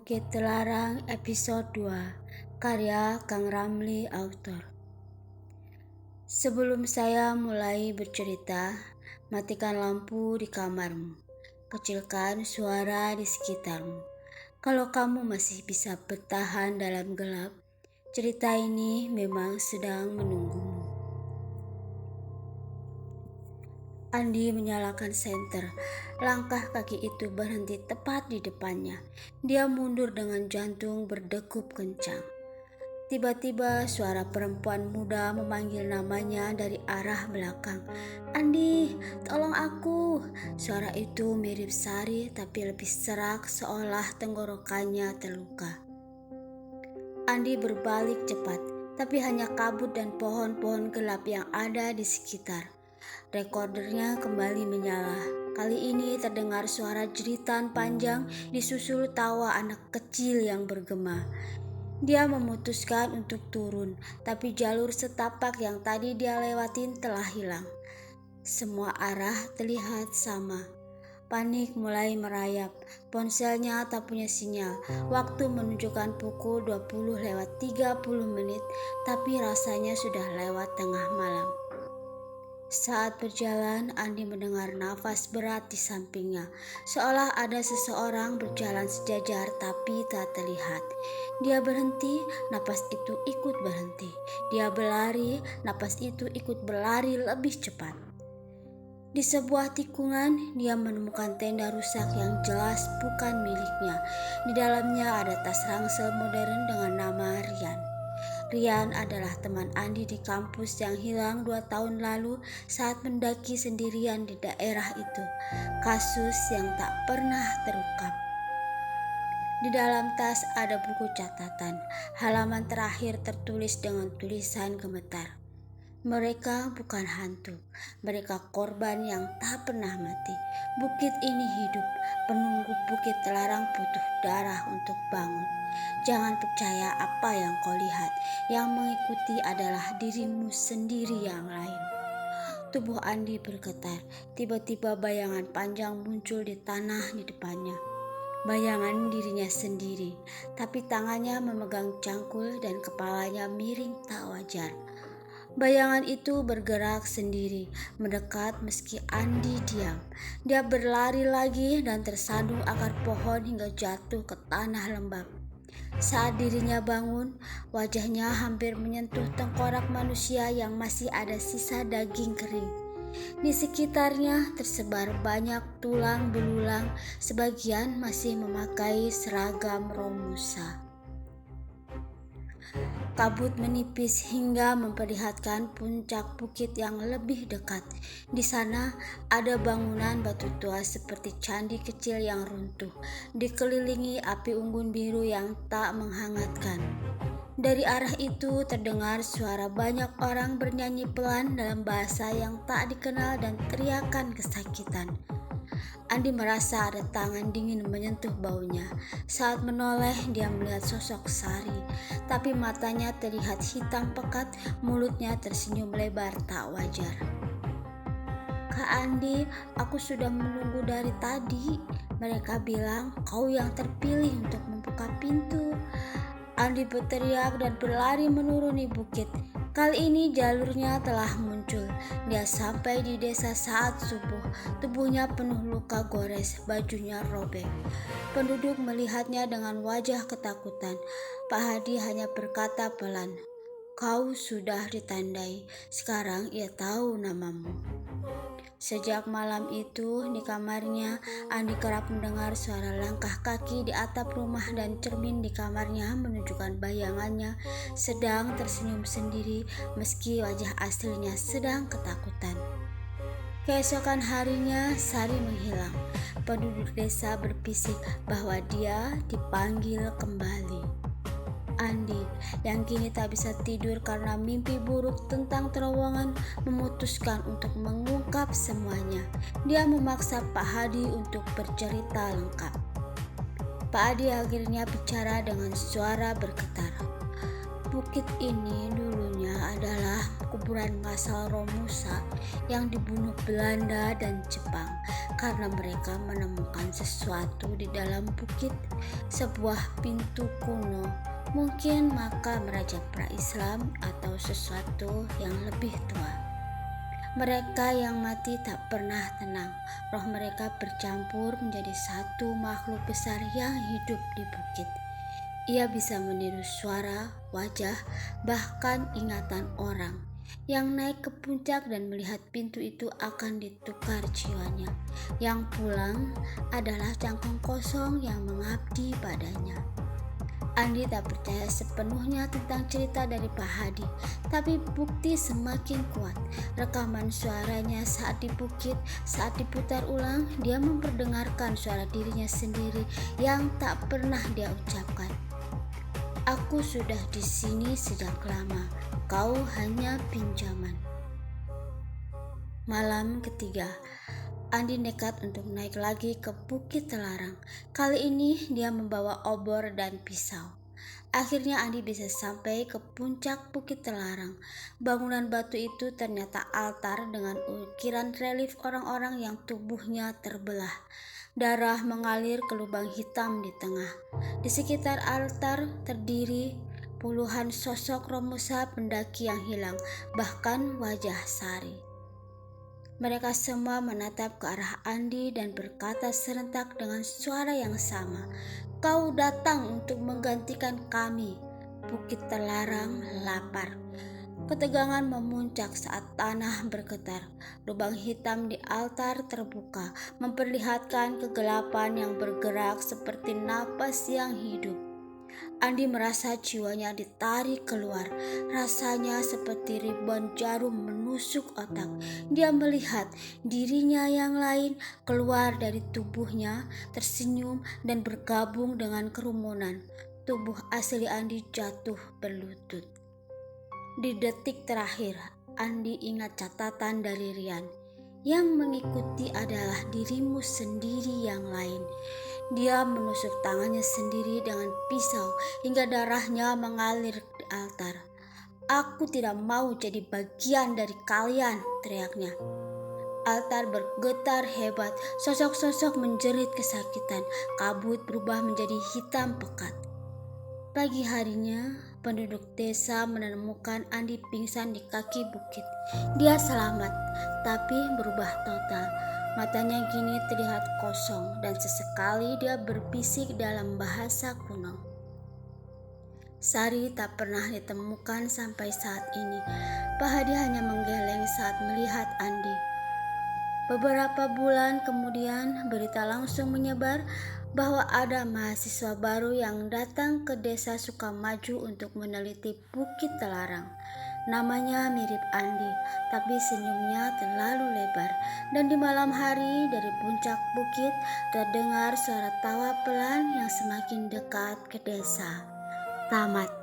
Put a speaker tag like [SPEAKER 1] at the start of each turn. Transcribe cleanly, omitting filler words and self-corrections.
[SPEAKER 1] Bukit Terlarang episode 2, karya Kang Ramli, autor. Sebelum saya mulai bercerita, matikan lampu di kamarmu, kecilkan suara di sekitarmu. Kalau kamu masih bisa bertahan dalam gelap, cerita ini memang sedang menunggumu. Andi menyalakan senter. Langkah kaki itu berhenti tepat di depannya. Dia mundur dengan jantung berdegup kencang. Tiba-tiba suara perempuan muda memanggil namanya dari arah belakang. "Andi, tolong aku." Suara itu mirip Sari tapi lebih serak, seolah tenggorokannya terluka. Andi berbalik cepat, tapi hanya kabut dan pohon-pohon gelap yang ada di sekitar. Rekordernya kembali menyala. Kali ini terdengar suara jeritan panjang disusul tawa anak kecil yang bergema. Dia memutuskan untuk turun, tapi jalur setapak yang tadi dia lewatin telah hilang. Semua arah terlihat sama. Panik mulai merayap. Ponselnya tak punya sinyal. Waktu menunjukkan pukul 20:30, tapi rasanya sudah lewat tengah malam. Saat berjalan, Andi mendengar nafas berat di sampingnya, seolah ada seseorang berjalan sejajar tapi tak terlihat. Dia berhenti, napas itu ikut berhenti. Dia berlari, napas itu ikut berlari lebih cepat. Di sebuah tikungan, dia menemukan tenda rusak yang jelas bukan miliknya. Di dalamnya ada tas ransel modern dengan nama Rian. Rian adalah teman Andi di kampus yang hilang 2 tahun lalu saat mendaki sendirian di daerah itu. Kasus yang tak pernah terungkap. Di dalam tas ada buku catatan. Halaman terakhir tertulis dengan tulisan gemetar. Mereka bukan hantu, mereka korban yang tak pernah mati. Bukit ini hidup, penunggu Bukit Terlarang butuh darah untuk bangun. Jangan percaya apa yang kau lihat, yang mengikuti adalah dirimu sendiri yang lain. Tubuh Andi bergetar, tiba-tiba bayangan panjang muncul di tanah di depannya. Bayangan dirinya sendiri, tapi tangannya memegang cangkul dan kepalanya miring tak wajar. Bayangan itu bergerak sendiri, mendekat meski Andi diam. Dia berlari lagi dan tersandung akar pohon hingga jatuh ke tanah lembab. Saat dirinya bangun, wajahnya hampir menyentuh tengkorak manusia yang masih ada sisa daging kering. Di sekitarnya tersebar banyak tulang belulang, sebagian masih memakai seragam Romusa. Kabut menipis hingga memperlihatkan puncak bukit yang lebih dekat. Di sana ada bangunan batu tua seperti candi kecil yang runtuh, dikelilingi api unggun biru yang tak menghangatkan. Dari arah itu terdengar suara banyak orang bernyanyi pelan dalam bahasa yang tak dikenal dan teriakan kesakitan. Andi merasa ada tangan dingin menyentuh baunya. Saat menoleh, dia melihat sosok Sari, tapi matanya terlihat hitam pekat, mulutnya tersenyum lebar tak wajar. "Kak Andi, aku sudah menunggu dari tadi. Mereka bilang kau yang terpilih untuk membuka pintu." Andi berteriak dan berlari menuruni bukit. Kali ini jalurnya telah muncul. Dia sampai di desa saat subuh. Tubuhnya penuh luka gores, bajunya robek. Penduduk melihatnya dengan wajah ketakutan. Pak Hadi hanya berkata pelan, "Kau sudah ditandai, sekarang ia tahu namamu." Sejak malam itu, di kamarnya, Andi kerap mendengar suara langkah kaki di atap rumah dan cermin di kamarnya menunjukkan bayangannya sedang tersenyum sendiri meski wajah aslinya sedang ketakutan. Keesokan harinya, Sari menghilang. Penduduk desa berbisik bahwa dia dipanggil kembali. Andi, yang kini tak bisa tidur karena mimpi buruk tentang terowongan, memutuskan untuk mengungkap semuanya. Dia memaksa Pak Hadi untuk bercerita lengkap. Pak Hadi akhirnya bicara dengan suara bergetar. Bukit ini dulunya adalah kuburan massal Romusa yang dibunuh Belanda dan Jepang. karena mereka menemukan sesuatu di dalam bukit, sebuah pintu kuno, mungkin makam raja pra-Islam atau sesuatu yang lebih tua. Mereka yang mati tak pernah tenang. Roh mereka bercampur menjadi satu makhluk besar yang hidup di bukit. Ia bisa meniru suara, wajah, bahkan ingatan orang. Yang naik ke puncak dan melihat pintu itu akan ditukar jiwanya. Yang pulang adalah cangkong kosong yang mengabdi padanya. Andi tak percaya sepenuhnya tentang cerita dari Pak Hadi, tapi bukti semakin kuat. Rekaman suaranya saat di bukit, saat diputar ulang, dia memperdengarkan suara dirinya sendiri yang tak pernah dia ucapkan. Aku sudah di sini sejak lama, kau hanya pinjaman. Malam ketiga, Andi nekat untuk naik lagi ke Bukit Telarang. Kali ini dia membawa obor dan pisau. Akhirnya Andi bisa sampai ke puncak Bukit Telarang. Bangunan batu itu ternyata altar dengan ukiran relief orang-orang yang tubuhnya terbelah. Darah mengalir ke lubang hitam di tengah. Di sekitar altar terdiri puluhan sosok romusa pendaki yang hilang, bahkan wajah Sari. Mereka semua menatap ke arah Andi dan berkata serentak dengan suara yang sama, "Kau datang untuk menggantikan kami. Bukit Telarang lapar." Ketegangan memuncak saat tanah bergetar. Lubang hitam di altar terbuka, memperlihatkan kegelapan yang bergerak seperti napas yang hidup. Andi merasa jiwanya ditarik keluar. Rasanya seperti ribuan jarum menusuk otak. Dia melihat dirinya yang lain keluar dari tubuhnya, tersenyum dan bergabung dengan kerumunan. Tubuh asli Andi jatuh berlutut. Di detik terakhir, Andi ingat catatan dari Rian. Yang mengikuti adalah dirimu sendiri yang lain. Dia menusuk tangannya sendiri dengan pisau hingga darahnya mengalir di altar. "Aku tidak mau jadi bagian dari kalian," teriaknya. Altar bergetar hebat, sosok-sosok menjerit kesakitan, kabut berubah menjadi hitam pekat. Pagi harinya, penduduk desa menemukan Andi pingsan di kaki bukit. Dia selamat, tapi berubah total. Matanya kini terlihat kosong dan sesekali dia berbisik dalam bahasa kuno. Sari tak pernah ditemukan sampai saat ini. Pak Hadi hanya menggeleng saat melihat Andi. Beberapa bulan kemudian berita langsung menyebar bahwa ada mahasiswa baru yang datang ke desa Sukamaju untuk meneliti Bukit Telarang. Namanya mirip Andi, tapi senyumnya terlalu lebar. Dan di malam hari dari puncak bukit terdengar suara tawa pelan yang semakin dekat ke desa. Tamat.